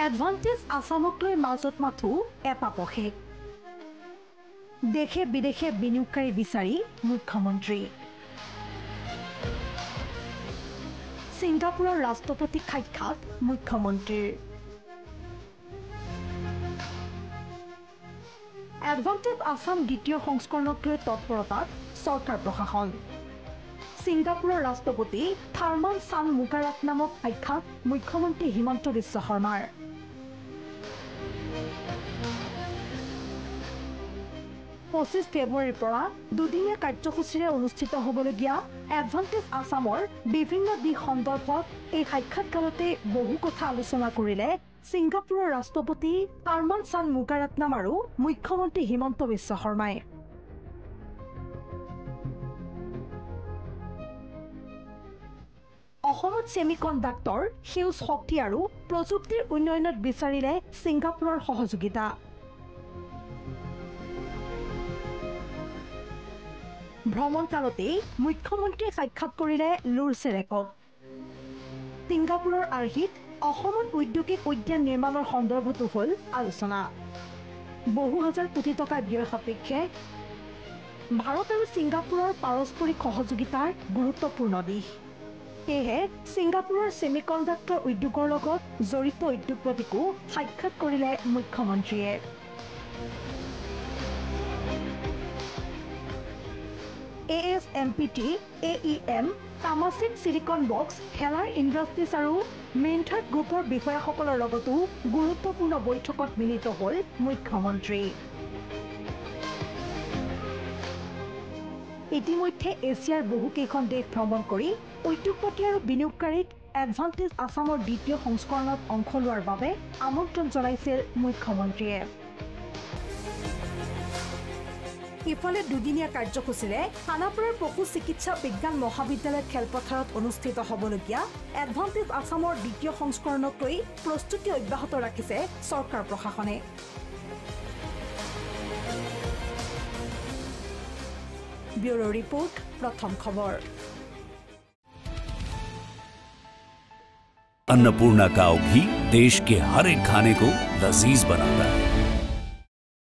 advantage আসামক লৈ মাজত মাথো এপাপসেক দেশে বিদেশে বিনিয়োগকাৰী বিচাৰি মুখ্যমন্ত্ৰী ছিংগাপুৰৰ ৰাষ্ট্ৰপতি সাক্ষাৎ মুখ্যমন্ত্ৰীৰ এডভান্টেজ আসাম দ্বিতীয় সংস্কৰণক লৈ তৎপৰতাত চৰকাৰ প্ৰশাসন ছিংগাপুৰৰ ৰাষ্ট্ৰপতি থাৰ্মান চানমুগাৰাটনামক সাক্ষাৎ মুখ্যমন্ত্ৰী হিমন্ত বিশ্ব শৰ্মাৰ 25 ফেব্ৰুৱাৰীৰ পৰা দুদিনীয়া কাৰ্যসূচীৰে অনুষ্ঠিত হ'বলগীয়া এডভান্টেজ আসামৰ বিভিন্ন দিশ সন্দৰ্ভত এই সাক্ষাৎকালতে বহু কথা আলোচনা কৰিলে ছিংগাপুৰৰ ৰাষ্ট্ৰপতি থাৰ্মান চানমুগাৰাটনাম আৰু মুখ্যমন্ত্ৰী হিমন্ত বিশ্ব শৰ্মাই অসমত সেমিকণ্ডাক্টৰ সেউজ শক্তি আৰু প্ৰযুক্তিৰ উন্নয়নত বিচাৰিলে ছিংগাপুৰৰ সহযোগিতা ভ্ৰমণকালতে মুখ্যমন্ত্ৰীয়ে সাক্ষাৎ কৰিলে লুৰছেৰেকক ছিংগাপুৰৰ আৰ্হিত অসমত ঔদ্যোগিক উদ্যান নিৰ্মাণৰ সন্দৰ্ভতো হ'ল আলোচনা বহু হাজাৰ কোটি টকা ব্যয় সাপেক্ষে ভাৰত আৰু ছিংগাপুৰৰ পাৰস্পৰিক সহযোগিতাৰ গুৰুত্বপূৰ্ণ দিশ সেয়েহে ছিংগাপুৰৰ সেমিকণ্ডাক্টৰ উদ্যোগৰ লগত জড়িত উদ্যোগপতিকো সাক্ষাৎ কৰিলে মুখ্যমন্ত্ৰীয়ে ASMPT, AEM, Tamasek Silicon Box, Heller Industries আৰু মেইনথাৰ্ড গ্ৰুপৰ বিষয়াসকলৰ লগতো গুৰুত্বপূৰ্ণ বৈঠকত মিলিত হ'ল মুখ্যমন্ত্ৰী ইতিমধ্যে এছিয়াৰ বহুকেইখন দেশ ভ্ৰমণ কৰি উদ্যোগপতি আৰু বিনিয়োগকাৰীক এডভান্টেজ আসামৰ দ্বিতীয় সংস্কৰণত অংশ লোৱাৰ বাবে আমন্ত্ৰণ জনাইছিল মুখ্যমন্ত্ৰীয়ে ইফালে দুদিনীয়া কাৰ্যসূচীৰে খানাপাৰাৰ পশু চিকিৎসা বিজ্ঞান মহাবিদ্যালয় খেলপথাৰত অনুষ্ঠিত হ'বলগীয়া এডভান্টেজ আসামৰ দ্বিতীয় সংস্কৰণক লৈ প্ৰস্তুতি অব্যাহত ৰাখিছে চৰকাৰ প্ৰশাসনে ब्यूरो रिपोर्ट प्रथम खबर अन्नपूर्णा काव घी देश के हर एक खाने को लजीज बनाता है